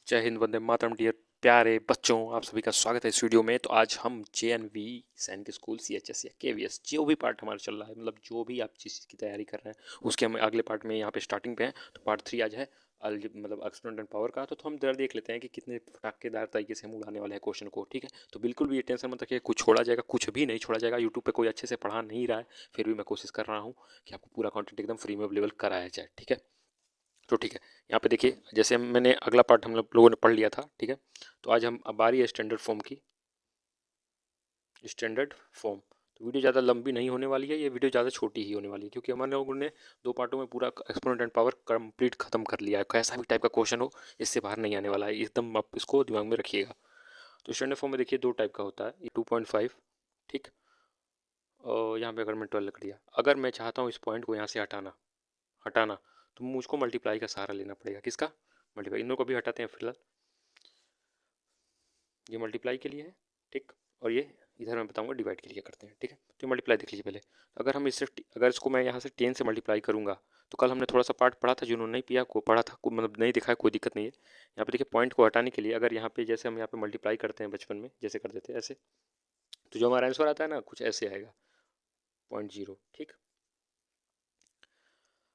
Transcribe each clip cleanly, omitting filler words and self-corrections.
जय हिंद, वंदे मातरम। डियर प्यारे बच्चों, आप सभी का स्वागत है इस वीडियो में। तो आज हम JNV सैनिक स्कूल CHS या KVS जो भी पार्ट हमारा चल रहा है, मतलब जो भी आप जिस चीज़ की तैयारी कर रहे हैं उसके हम अगले पार्ट में यहाँ पे स्टार्टिंग पे हैं। तो पार्ट 3 आज है मतलब एक्सपोनेंट पावर का। तो हम जरा देख लेते हैं कि कितने फटाकेदार तरीके से हम उड़ाने वाले हैं क्वेश्चन को। ठीक है, तो बिल्कुल भी ये टेंशन मत रखिए, कुछ छोड़ा जाएगा, कुछ भी नहीं छोड़ा जाएगा। यूट्यूब पे कोई अच्छे से पढ़ा नहीं रहा है, फिर भी मैं कोशिश कर रहा हूँ कि आपको पूरा कंटेंट एकदम फ्री में अवेलेबल कराया जाए। ठीक है, तो ठीक है, यहाँ पे देखिए, जैसे मैंने अगला पार्ट हम लोगों ने पढ़ लिया था। ठीक है, तो आज हम अब बारी है स्टैंडर्ड फॉर्म की। स्टैंडर्ड फॉर्म, तो वीडियो ज़्यादा लंबी नहीं होने वाली है, ये वीडियो ज़्यादा छोटी ही होने वाली है, क्योंकि हमारे लोगों ने 2 पार्टों में पूरा एक्सपोनेंट एंड पावर कंप्लीट खत्म कर लिया है। कैसा भी टाइप का क्वेश्चन हो, इससे बाहर नहीं आने वाला है, एकदम आप इसको दिमाग में रखिएगा। तो स्टैंडर्ड फॉर्म में देखिए 2 टाइप का होता है, ये 2.5। ठीक, और यहाँ पे अगर मैं 12 लिख दिया, अगर मैं चाहता हूँ इस पॉइंट को यहाँ से हटाना हटाना तो मुझको मल्टीप्लाई का सहारा लेना पड़ेगा। किसका? मल्टीप्लाई। इन दोनों को भी हटाते हैं फिलहाल, ये मल्टीप्लाई के लिए है। ठीक, और ये इधर मैं बताऊंगा डिवाइड के लिए करते हैं। ठीक है, तो मल्टीप्लाई देख लीजिए पहले। अगर हम इससे अगर इसको मैं यहाँ से 10 से मल्टीप्लाई करूँगा, तो कल हमने थोड़ा सा पार्ट पढ़ा था, जिन्होंने नहीं पिया को पढ़ा था को मतलब नहीं दिखा है, कोई दिक्कत नहीं है। यहाँ पे देखिए, पॉइंट को हटाने के लिए अगर यहाँ पे जैसे हम यहाँ पे मल्टीप्लाई करते हैं बचपन में जैसे करते थे ऐसे, तो जो हमारा आंसर आता है ना, कुछ ऐसे आएगा 0.0। ठीक,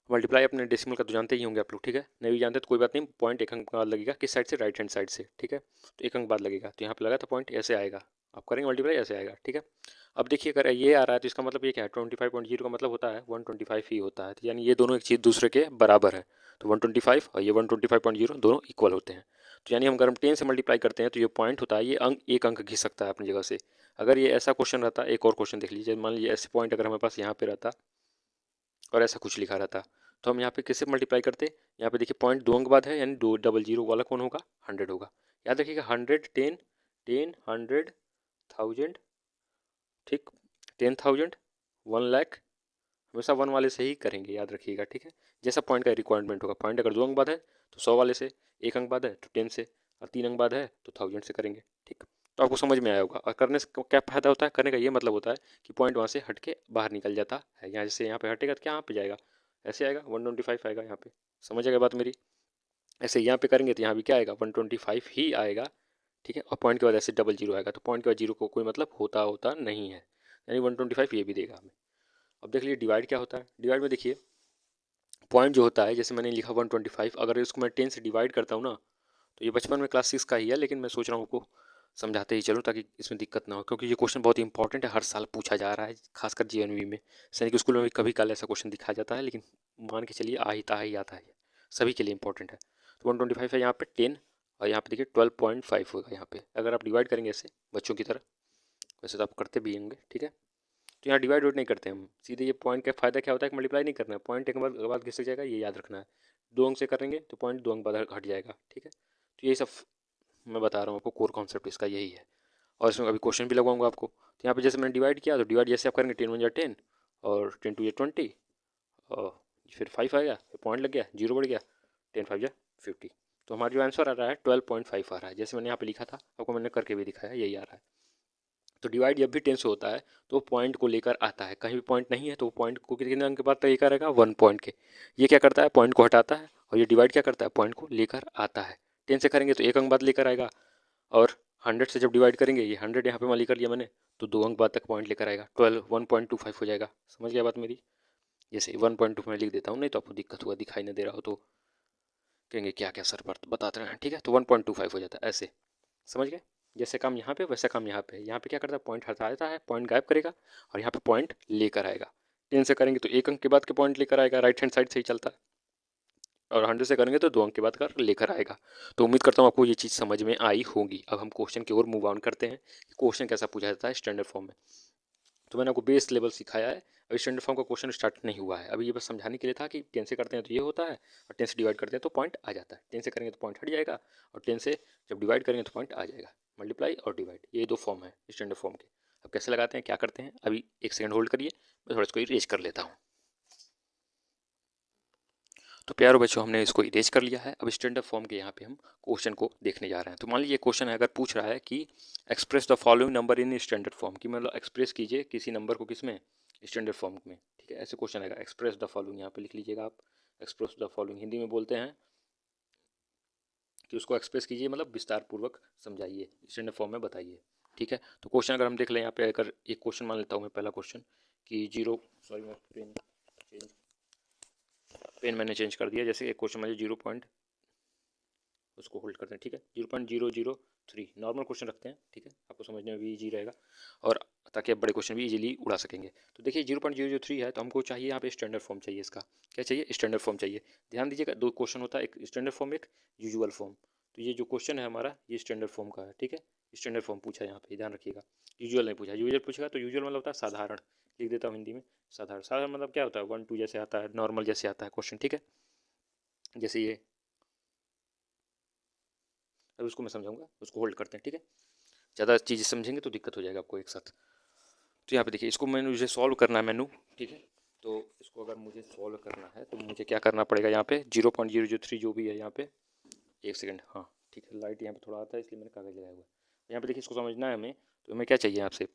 मल्टीप्लाई अपने डेसिमल का तो जानते ही होंगे आप लोग। ठीक है, नहीं भी जानते तो कोई बात नहीं, पॉइंट एक अंक बाद लगेगा। किस साइड से? राइट हैंड साइड से। ठीक है, तो एक अंक बाद लगेगा, तो यहाँ पे लगा था पॉइंट, ऐसे आएगा। आप करेंगे मल्टीप्लाई, ऐसे आएगा। ठीक है, अब देखिए, अगर ये आ रहा है तो इसका मतलब ये क्या है? 25.0 का मतलब होता है 125 ही होता है, तो यानी ये दोनों एक चीज़ दूसरे के बराबर है। तो 125 और ये 125.0 दोनों इक्वल होते हैं। तो यानी हम अगर हम 10 से मल्टीप्लाई करते हैं तो ये पॉइंट होता है, ये अंक एक अंक घिस सकता है अपनी जगह से। अगर ये ऐसा क्वेश्चन रहता, एक और क्वेश्चन देख लीजिए, मान लीजिए ऐसे पॉइंट अगर हमारे पास यहाँ पे रहता और ऐसा कुछ लिखा रहता, तो हम यहाँ पे किससे मल्टीप्लाई करते? यहाँ पे देखिए, पॉइंट 2 अंक बाद है, यानी 200 वाला कौन होगा? 100 होगा। याद रखिएगा, 100, 10, 10, 100, 1000। ठीक, 10,000, 1 लाख, हमेशा 1 वाले से ही करेंगे, याद रखिएगा। ठीक है, जैसा पॉइंट का रिक्वायरमेंट होगा। पॉइंट अगर 2 अंक बाद है तो 100 वाले से, 1 अंक बाद है तो 10 से, और 3 अंक बाद है तो 1000 से करेंगे। ठीक, तो आपको समझ में आया होगा। और करने से क्या फ़ायदा होता है? करने का ये मतलब होता है कि पॉइंट वहाँ से हट के बाहर निकल जाता है। यहाँ जैसे यहाँ पे हटेगा तो क्या यहाँ पे जाएगा? ऐसे आएगा, 125 आएगा यहाँ पे। समझ आएगा बात मेरी? ऐसे यहाँ पे करेंगे तो यहाँ भी क्या आएगा? 125 ही आएगा। ठीक है, और पॉइंट के बाद ऐसे 00 आएगा, तो पॉइंट के बाद जीरो को कोई मतलब होता होता नहीं है, यानी 125 ये भी देगा हमें। अब देख लीजिए डिवाइड क्या होता है। डिवाइड में देखिए, पॉइंट जो होता है, जैसे मैंने लिखा 125, अगर इसको मैं 10 से डिवाइड करता हूँ ना, तो ये बचपन में क्लास 6 का ही है, लेकिन मैं सोच रहा हूँ आपको समझाते ही चलूँ ताकि इसमें दिक्कत ना हो, क्योंकि ये क्वेश्चन बहुत इंपॉर्टेंट है, हर साल पूछा जा रहा है, खासकर JNV में। सैनिक स्कूल में भी कभी कल ऐसा क्वेश्चन दिखाया जाता है, लेकिन मान के चलिए आ ही आता है, सभी के लिए इंपॉर्टेंट है। तो 125 है यहाँ पे 10, और यहाँ पे देखिए 12.5 होगा यहाँ पे, अगर आप डिवाइड करेंगे ऐसे बच्चों की तरह, वैसे तो आप करते भी होंगे। ठीक है, तो यहाँ डिवाइड नहीं करते हम, सीधे ये पॉइंट का फायदा क्या होता है कि मल्टीप्लाई नहीं करना है, पॉइंट एक बाद घिसक जाएगा, ये याद रखना है। 2 अंक से करेंगे तो पॉइंट 2 अंक बाद घट जाएगा। ठीक है, तो यही सब मैं बता रहा हूँ आपको, कोर कॉन्सेप्ट इसका यही है। और इसमें अभी क्वेश्चन भी लगवाऊंगा आपको। तो यहाँ पे जैसे मैंने डिवाइड किया, तो डिवाइड जैसे आप करेंगे, 10 1 जा 10, और 10 2 जा 20, और फिर 5 आ गया, फिर पॉइंट लग गया, जीरो बढ़ गया, 10 5 जा 50। तो हमारा जो आंसर आ रहा है 12.5 आ रहा है, जैसे मैंने यहाँ पे लिखा था, आपको मैंने करके भी दिखाया, यही आ रहा है। तो डिवाइड जब भी 10 से होता है तो पॉइंट को लेकर आता है, कहीं भी पॉइंट नहीं है तो पॉइंट को कितने अंक के बाद लेकर आएगा? 1 पॉइंट के। ये क्या करता है? पॉइंट को हटाता है। और ये डिवाइड क्या करता है? पॉइंट को लेकर आता है। 10 से करेंगे तो 1 अंक बाद लेकर आएगा, और 100 से जब डिवाइड करेंगे, ये 100 यहाँ पे मान कर लिया मैंने, तो 2 अंक बाद तक पॉइंट लेकर आएगा, 12 1.25 हो जाएगा। समझ गया बात मेरी? जैसे 1.2 मैं लिख देता हूँ, नहीं तो आपको दिक्कत हुआ, दिखाई ना दे रहा हो तो कहेंगे क्या क्या सर पर बताते हैं। ठीक है, तो 1.25 हो जाता है ऐसे। समझ गए? जैसे काम यहाँ पे वैसे काम यहाँ पे। यहाँ पे क्या करता है? पॉइंट हटा देता है, पॉइंट गायब करेगा, और यहाँ पे पॉइंट लेकर आएगा। 10 से करेंगे तो 1 अंक के बाद के पॉइंट लेकर आएगा, राइट हैंड साइड से ही चलता है, और 100 से करेंगे तो 2 अंक के बाद कर लेकर आएगा। तो उम्मीद करता हूँ आपको ये चीज़ समझ में आई होगी। अब हम क्वेश्चन की ओर मूव ऑन करते हैं कि क्वेश्चन कैसा पूछा जाता है स्टैंडर्ड फॉर्म में। तो मैंने आपको बेस लेवल सिखाया है, अभी स्टैंडर्ड फॉर्म का क्वेश्चन स्टार्ट नहीं हुआ है। अभी ये बस समझाने के लिए था कि 10 से करते हैं तो ये होता है, और 10 से डिवाइड करते हैं तो पॉइंट आ जाता है। 10 से करेंगे तो पॉइंट हट जाएगा, और 10 से जब डिवाइड करेंगे तो पॉइंट आ जाएगा। मल्टीप्लाई और डिवाइड, ये 2 फॉर्म है स्टैंडर्ड फॉर्म के। अब कैसे लगाते हैं, क्या करते हैं, अभी एक सेकंड होल्ड करिए, मैं थोड़ा इसको इरेज कर लेता हूँ। तो प्यारो बच्चों, हमने इसको इरेज कर लिया है। अब स्टैंडर्ड फॉर्म के यहाँ पे हम क्वेश्चन को देखने जा रहे हैं। तो मान लीजिए क्वेश्चन है, अगर पूछ रहा है कि express the following number in standard form, कि मतलब एक्सप्रेस कीजिए किसी नंबर को किसमें? स्टैंडर्ड फॉर्म में। ठीक है, ऐसे क्वेश्चन आएगा, एक्सप्रेस द फॉलोइंग, यहाँ पे लिख लीजिएगा आप, एक्सप्रेस द फॉलोइंग हिंदी में बोलते हैं कि उसको एक्सप्रेस कीजिए, मतलब विस्तार पूर्वक समझाइए, स्टैंडर्ड फॉर्म में बताइए। ठीक है, तो क्वेश्चन अगर हम देख लें यहाँ पे, अगर एक क्वेश्चन मान लेता हूँ मैं, पहला क्वेश्चन कि मैं पेन मैंने चेंज कर दिया। जैसे एक क्वेश्चन मान लीजिए 0 पॉइंट, उसको होल्ड करते हैं, ठीक है, 0.003 नॉर्मल क्वेश्चन रखते हैं, ठीक है, आपको समझने में भी ईजी रहेगा और ताकि आप बड़े क्वेश्चन भी इजीली उड़ा सकेंगे। तो देखिए 0.003 है, तो हमको चाहिए यहाँ पे स्टैंडर्ड फॉर्म चाहिए इसका। क्या चाहिए? स्टैंडर्ड फॉर्म चाहिए। ध्यान दीजिएगा, दो क्वेश्चन होता है, एक स्टैंडर्ड फॉर्म, एक यूजुअल फॉर्म। तो ये जो क्वेश्चन है हमारा, ये स्टैंडर्ड फॉर्म का है, ठीक है, स्टैंडर्ड फॉर्म पूछा है यहाँ पे, ध्यान रखिएगा। यूजुअल नहीं पूछा, यूजुअल पूछेगा तो यूजुअल मतलब होता है साधारण, लिख देता हूँ हिंदी में साधारण। साधारण मतलब क्या होता है? 1 2 जैसे आता है, नॉर्मल जैसे आता है क्वेश्चन, ठीक है। जैसे ये, अब उसको मैं समझाऊंगा, उसको होल्ड करते हैं, ठीक है। ज़्यादा चीज़ें समझेंगे तो दिक्कत हो जाएगा आपको एक साथ। तो यहाँ पे देखिए, इसको मैंने मुझे सॉल्व करना है मैनू, ठीक है। तो इसको अगर मुझे सॉल्व करना है तो मुझे क्या करना पड़ेगा? यहाँ पे 0.003 जो भी है यहाँ पे, एक सेकंड, हाँ ठीक है, लाइट यहाँ पे थोड़ा आता है इसलिए मैंने कागज लगाया हुआ है। यहाँ पे देखिए, इसको समझना है हमें, तो हमें क्या चाहिए आपसे?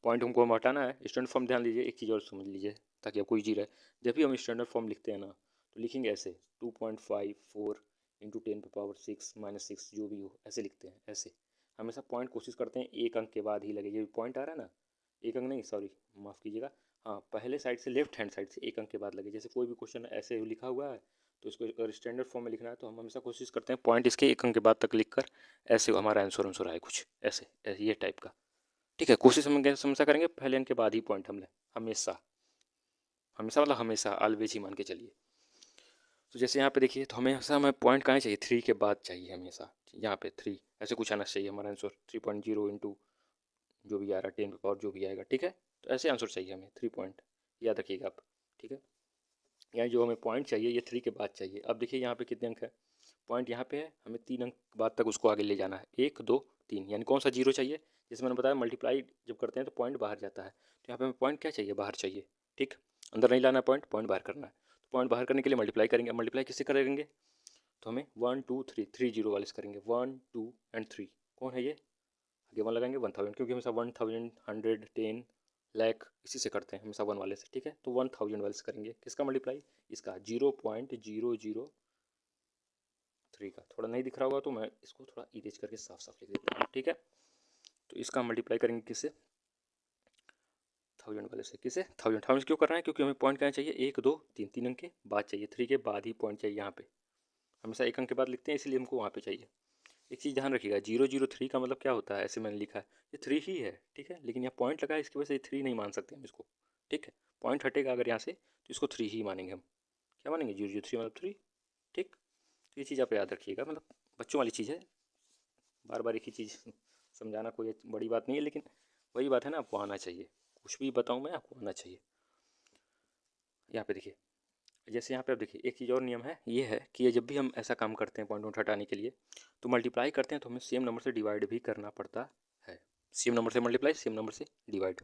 पॉइंट हमको हम हटाना है। स्टैंडर्ड फॉर्म ध्यान लीजिए, एक चीज़ और समझ लीजिए ताकि आपको ईजी रहे। जब भी हम स्टैंडर्ड फॉर्म लिखते हैं ना, तो लिखेंगे ऐसे 2.54 इंटू 10⁻⁶ जो भी हो, ऐसे लिखते हैं, ऐसे। हमेशा पॉइंट कोशिश करते हैं एक अंक के बाद ही लगे। ये पॉइंट आ रहा है ना, एक अंक नहीं, सॉरी माफ़ कीजिएगा, हाँ पहले साइड से, लेफ्ट हैंड साइड से एक अंक के बाद लगे। जैसे कोई भी क्वेश्चन ऐसे लिखा हुआ है तो इसको अगर स्टैंडर्ड फॉर्म में लिखना है तो हम हमेशा कोशिश करते हैं पॉइंट इसके एक अंक के बाद तक लिख कर ऐसे हमारा आंसर आए कुछ ऐसे, ये टाइप का, ठीक है। कोशिश हम हमेशा करेंगे पहले अंक के बाद ही पॉइंट हम लें, हमेशा। हमेशा मतलब हमेशा, ऑलवेज ही मान के चलिए। तो जैसे यहाँ पे देखिए, तो हमें पॉइंट कहाँ चाहिए? 3 के बाद चाहिए हमेशा, यहाँ पे 3 ऐसे कुछ आना चाहिए हमारा आंसर। 3.0 इंटू जो भी आ रहा है 10 पावर जो भी आएगा, ठीक है। तो ऐसे आंसर चाहिए हमें 3 पॉइंट, याद रखिएगा आप, ठीक है। यहाँ जो हमें पॉइंट चाहिए ये 3 के बाद चाहिए। अब देखिए यहाँ पे कितने अंक है? पॉइंट यहाँ पे है, हमें 3 अंक बाद तक उसको आगे ले जाना है, 1 2 3, यानी कौन सा जीरो चाहिए? जैसे मैंने बताया, मल्टीप्लाई जब करते हैं तो पॉइंट बाहर जाता है, तो यहाँ पे हमें पॉइंट क्या चाहिए? बाहर चाहिए, ठीक। अंदर नहीं लाना है पॉइंट, पॉइंट बाहर करना है। तो पॉइंट बाहर करने के लिए मल्टीप्लाई करेंगे। मल्टीप्लाई किससे करेंगे? तो हमें 1 2 3 3 जीरो वाले से करेंगे, 1 2 एंड 3। कौन है ये? आगे 1 लगाएंगे, 1000, क्योंकि हमेशा 1000 100 10 लाख इसी से करते हैं हमेशा, 1 वाले से, ठीक है। तो 1000 वाले से करेंगे, किसका मल्टीप्लाई? इसका 0.003 का। थोड़ा नहीं दिख रहा होगा तो मैं इसको थोड़ा इरेज करके साफ साफ लिख देता हूँ, ठीक है। तो इसका मल्टीप्लाई करेंगे किससे? 1000 वाले से। किसे? 1000 क्यों कर रहे हैं? क्योंकि हमें पॉइंट क्या चाहिए? 1 2 3, 3 अंक के बाद चाहिए, 3 के बाद ही पॉइंट चाहिए। यहाँ पे हमेशा एक अंक के बाद लिखते हैं, इसलिए हमको वहाँ पे चाहिए। एक चीज़ ध्यान रखिएगा, 003 का मतलब क्या होता है? ऐसे मैंने लिखा है, ये 3 ही है, ठीक है, लेकिन यहाँ पॉइंट लगा है, इसकी वजह से 3 नहीं मान सकते हम इसको, ठीक है। पॉइंट हटेगा अगर यहाँ से तो इसको 3 ही मानेंगे हम। क्या मानेंगे? 003 मतलब 3, ठीक। तो ये चीज़ आप याद रखिएगा, मतलब बच्चों वाली चीज़ है, बार बार एक ही चीज़ समझाना कोई बड़ी बात नहीं है, लेकिन वही बात है ना, आपको आना चाहिए। कुछ भी बताऊँ मैं, आपको आना चाहिए। यहाँ पे देखिए, जैसे यहाँ पे आप देखिए, एक चीज़ और नियम है, ये है कि जब भी हम ऐसा काम करते हैं पॉइंट हटाने के लिए, तो मल्टीप्लाई करते हैं तो हमें सेम नंबर से डिवाइड भी करना पड़ता है। सेम नंबर से मल्टीप्लाई, सेम नंबर से डिवाइड,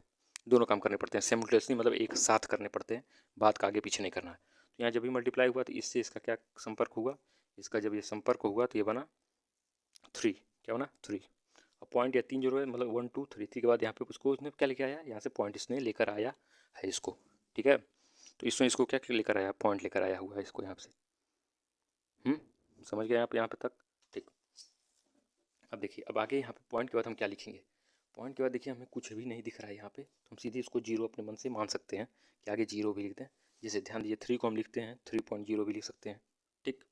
दोनों काम करने पड़ते हैं सिमुलटेनियसली, मतलब एक साथ करने पड़ते हैं, बात का आगे पीछे नहीं करना है। तो यहाँ जब भी मल्टीप्लाई हुआ तो इससे इसका क्या संपर्क हुआ? इसका जब ये संपर्क हुआ तो ये बना 3। क्या बना? 3। अब पॉइंट या 3 जो है, मतलब 1 2 3 के बाद यहाँ पे उसको इसने क्या लेके आया? यहाँ से पॉइंट इसने लेकर आया है इसको, ठीक है। तो इसमें इसको क्या लेकर आया? पॉइंट लेकर आया हुआ है इसको यहाँ से। समझ गए आप यहाँ पे तक? ठीक। अब देखिए, अब आगे यहाँ पे पॉइंट के बाद हम क्या लिखेंगे? पॉइंट के बाद देखिए, हमें कुछ भी नहीं दिख रहा है यहाँ पे, तो हम सीधे इसको जीरो अपने मन से मान सकते हैं कि आगे जीरो भी लिख दें। जैसे ध्यान दीजिए, 3 को हम लिखते हैं 3.0 भी लिख सकते हैं, ठीक।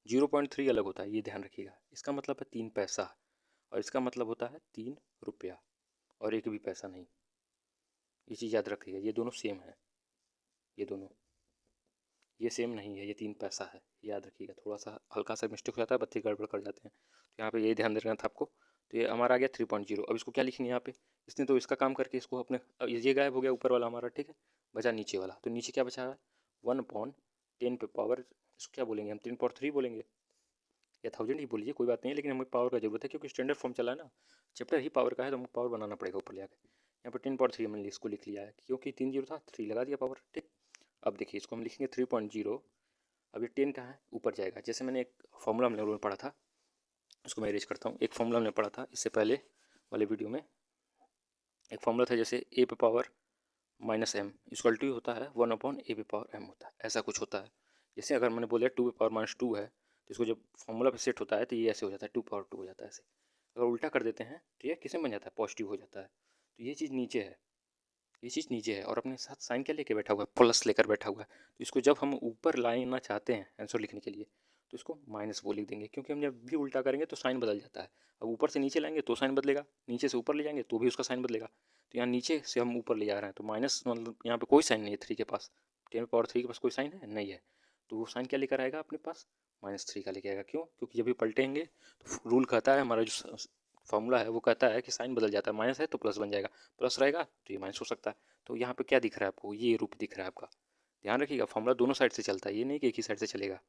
0.3 अलग होता है, ये ध्यान रखिएगा। इसका मतलब है 3 पैसा, और इसका मतलब होता है 3 रुपया, और एक भी पैसा नहीं। ये चीज़ याद रखिएगा, ये दोनों सेम है, ये दोनों, ये सेम नहीं है, ये 3 पैसा है, याद रखिएगा। थोड़ा सा हल्का सा मिस्टेक हो जाता है, बच्चे गड़बड़ कर जाते हैं, तो यहाँ पे यही ध्यान देना था आपको। तो ये हमारा आ गया 3.0। अब इसको क्या लिखेंगे यहाँ पे? इसने तो इसका काम करके इसको अपने, अब ये गायब हो गया ऊपर वाला हमारा, ठीक है। बचा नीचे वाला, तो नीचे क्या बचा है? 1/10 पे पावर, इसको क्या बोलेंगे हम? 3/3 बोलेंगे, या 1000 ही बोलिए, कोई बात नहीं है, लेकिन हमें पावर का जरूरत है क्योंकि स्टैंडर्ड फॉर्म चला है ना, चैप्टर ही पावर का है, तो हमको पावर बनाना पड़ेगा ऊपर ले आके। यहाँ पर 10/3 हमने इसको लिख लिया है, क्योंकि 3 जीरो था, 3 लगा दिया पावर, ठीक। अब देखिए, इसको हम लिखेंगे 3.0। अब ये 10 कहाँ है? ऊपर जाएगा। जैसे मैंने एक फॉर्मूला हमने लोगों ने पढ़ा था, उसको मैं अरेंज करता हूँ। एक फॉर्मूला हमने पढ़ा था इससे पहले वाले वीडियो में, एक फॉर्मूला था, जैसे ए पे power minus m equal to होता है 1/a पे पावर m होता है, ऐसा कुछ होता है। जैसे अगर मैंने बोला 2 पे पावर -2 है, तो इसको जब फॉर्मूला पे सेट होता है तो ये ऐसे हो जाता है 2 पावर 2 हो जाता है ऐसे। अगर उल्टा कर देते हैं तो ये किस में बन जाता है, पॉजिटिव हो जाता है। तो ये चीज़ नीचे है, ये चीज़ नीचे है और अपने साथ साइन क्या लेके बैठा हुआ है, प्लस लेकर बैठा हुआ है। तो इसको जब हम ऊपर लाना चाहते हैं आंसर लिखने के लिए तो इसको माइनस वो लिख देंगे, क्योंकि हम जब भी उल्टा करेंगे तो साइन बदल जाता है। अब ऊपर से नीचे लाएंगे तो साइन बदलेगा, नीचे से ऊपर ले जाएंगे तो भी उसका साइन बदलेगा। तो यहाँ नीचे से हम ऊपर ले जा रहे हैं तो माइनस, मतलब यहाँ पे कोई साइन नहीं है 3 के पास, 10 पावर 3 के पास कोई साइन है नहीं है। तो वो साइन क्या लेकर आएगा अपने पास, -3 का लेके आएगा। क्यों, क्योंकि जब भी पलटेंगे तो रूल कहता है, हमारा जो फॉर्मूला है वो कहता है कि साइन बदल जाता है, माइनस है तो प्लस बन जाएगा, प्लस रहेगा तो ये माइनस हो सकता है। तो यहाँ पे क्या दिख रहा है आपको, ये रूप दिख रहा है आपका। ध्यान रखिएगा फॉर्मूला दोनों साइड से चलता है, ये नहीं कि एक ही साइड से चलेगा।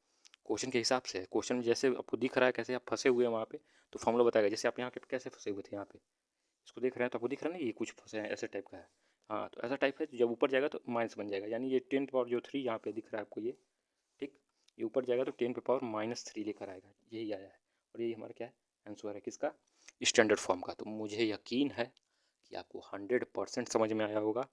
क्वेश्चन के हिसाब से, क्वेश्चन में जैसे आपको दिख रहा है कैसे आप फंसे हुए हैं वहाँ पे, तो फॉर्मूला बताएगा। जैसे आप यहाँ पे कैसे फंसे हुए थे, यहाँ पे इसको देख रहे हैं तो आपको दिख रहा है ना ये कुछ फंसे हैं, ऐसे टाइप का है। हाँ, तो ऐसा टाइप है, जब ऊपर जाएगा तो माइनस बन जाएगा, यानी ये 10 पावर 3 यहाँ पे दिख रहा है आपको ये, ठीक। ये ऊपर जाएगा तो 10 पे पावर -3 लेकर आएगा, यही आया है। और यही हमारा क्या है, आंसर है किसका, स्टैंडर्ड फॉर्म का। तो मुझे यकीन है कि आपको 100% समझ में आया होगा।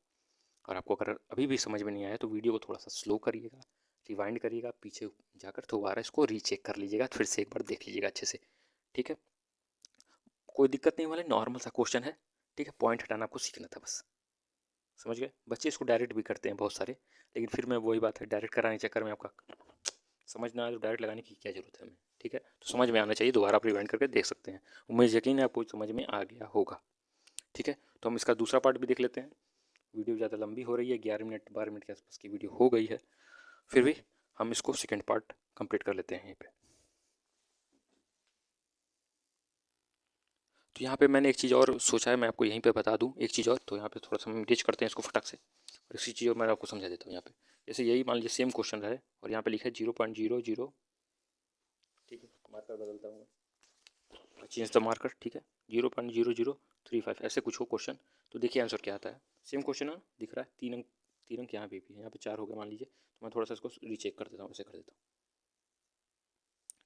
और आपको अगर अभी भी समझ में नहीं आया तो वीडियो को थोड़ा सा स्लो करिएगा, रिवाइंड करिएगा, पीछे जाकर दोबारा इसको रीचेक कर लीजिएगा, फिर से एक बार देख लीजिएगा अच्छे से, ठीक है। कोई दिक्कत नहीं वाले, नॉर्मल सा क्वेश्चन है, ठीक है। पॉइंट हटाना आपको सीखना था बस, समझ गए। बच्चे इसको डायरेक्ट भी करते हैं बहुत सारे, लेकिन फिर मैं वही बात है, डायरेक्ट कराने के चक्कर में आपका समझ ना आए तो डायरेक्ट लगाने की क्या जरूरत है हमें, ठीक है। तो समझ में आना चाहिए, दोबारा आप रिवाइंड करके देख सकते हैं। मुझे यकीन है आपको समझ में आ गया होगा, ठीक है। तो हम इसका दूसरा पार्ट भी देख लेते हैं। वीडियो ज़्यादा लंबी हो रही है, 11 मिनट 12 मिनट के आसपास की वीडियो हो गई है, फिर भी हम इसको सेकेंड पार्ट कंप्लीट कर लेते हैं यहीं पे। तो यहाँ पे मैंने एक चीज़ और सोचा है, मैं आपको यहीं पे बता दूँ एक चीज़ और। तो यहाँ पे थोड़ा सा हम डिच करते हैं इसको फटाक से, और इसी चीज़ और मैं आपको समझा देता हूँ यहाँ पे। जैसे यही मान लीजिए सेम क्वेश्चन रहे और यहाँ पे लिखा है 0.00, ठीक है। मार्कर बदलता हूँ, चेंज द मार्कर, ठीक है। 0.0035 ऐसे कुछ हो क्वेश्चन। तो देखिए आंसर क्या आता है, सेम क्वेश्चन है, दिख रहा है 3 अंक, 3 अंक यहाँ पे भी है, यहाँ पे 4 हो गया मान लीजिए। तो मैं थोड़ा सा इसको रीचेक कर देता हूँ, ऐसे कर देता हूँ,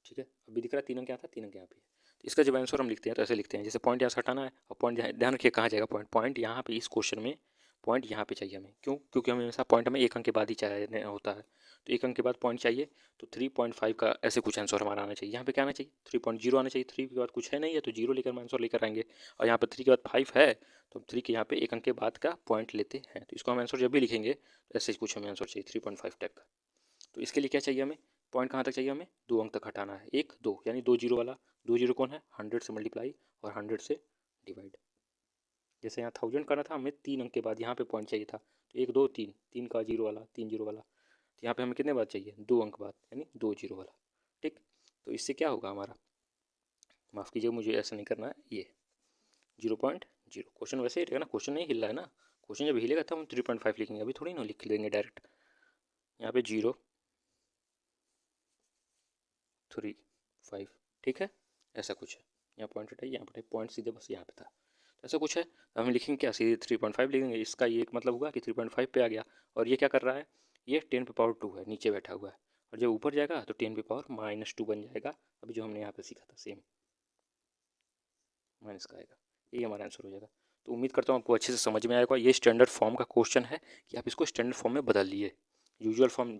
ठीक है। अभी दिख रहा है 3 अंक यहाँ था, 3 अंक यहाँ पे है। तो इसका जब आंसर हम लिखते हैं तो ऐसे लिखते हैं, जैसे पॉइंट यहाँ से हटाना है, और पॉइंट ध्यान रखिए कहाँ जाएगा पॉइंट, पॉइंट यहाँ पे इस क्वेश्चन में पॉइंट यहाँ पे चाहिए हमें। क्यों, क्योंकि हमें हमेशा पॉइंट हमें 1 अंक के बाद ही चाहिए होता है, तो 1 अंक के बाद पॉइंट चाहिए। तो 3.5 का ऐसे कुछ आंसर हमारा आना चाहिए। यहाँ पे क्या आना चाहिए, 3.0 आना चाहिए। 3 के बाद कुछ है नहीं है तो 0 लेकर हम आंसर लेकर आएंगे, और यहाँ पर 3 के बाद 5 है तो 3 के यहाँ पे 1 अंक के बाद का पॉइंट लेते हैं। तो इसको हम आंसर जब भी लिखेंगे तो ऐसे कुछ हमें आंसर चाहिए 3.5 टाइप का। तो इसके लिए क्या चाहिए हमें, पॉइंट कहाँ तक चाहिए हमें, 2 अंक तक हटाना है, 1 2, यानी 2 जीरो वाला। 2 जीरो कौन है, 100 से मल्टीप्लाई और 100 से डिवाइड। जैसे यहाँ 1000 करना था, हमें 3 अंक के बाद यहाँ पे पॉइंट चाहिए था, तो 1 2 3, 3 का जीरो वाला, 3 जीरो वाला। तो यहाँ पे हमें कितने बाद चाहिए, 2 अंक बाद, यानी 2 जीरो वाला, ठीक। तो इससे क्या होगा हमारा, माफ़ कीजिए मुझे ऐसा नहीं करना है, ये 0.0 क्वेश्चन वैसे ही रहेगा ना, क्वेश्चन नहीं हिल रहा है ना। क्वेश्चन जब हिलेगा तब हम 3.5 लिखेंगे, अभी थोड़ी ना लिख देंगे डायरेक्ट। यहाँ पे 0.35, ठीक है, ऐसा कुछ है। यहाँ पॉइंट हटाइए, यहाँ पर पॉइंट सीधे बस यहाँ पे था, तो ऐसा कुछ है। तो हम लिखेंगे क्या, सीधे 3.5 लिखेंगे। इसका ये एक मतलब हुआ कि 3.5 पे आ गया, और ये क्या कर रहा है, ये 10 पे पावर 2 है, नीचे बैठा हुआ है। और जब ऊपर जाएगा तो 10 पे पावर -2 बन जाएगा, अभी जो हमने यहाँ पे सीखा था सेम माइनस का आएगा, यही हमारा आंसर हो जाएगा। तो उम्मीद करता हूँ आपको अच्छे से समझ में आएगा। ये स्टैंडर्ड फॉर्म का क्वेश्चन है कि आप इसको स्टैंडर्ड फॉर्म में बदल लिए, यूजुअल फॉर्म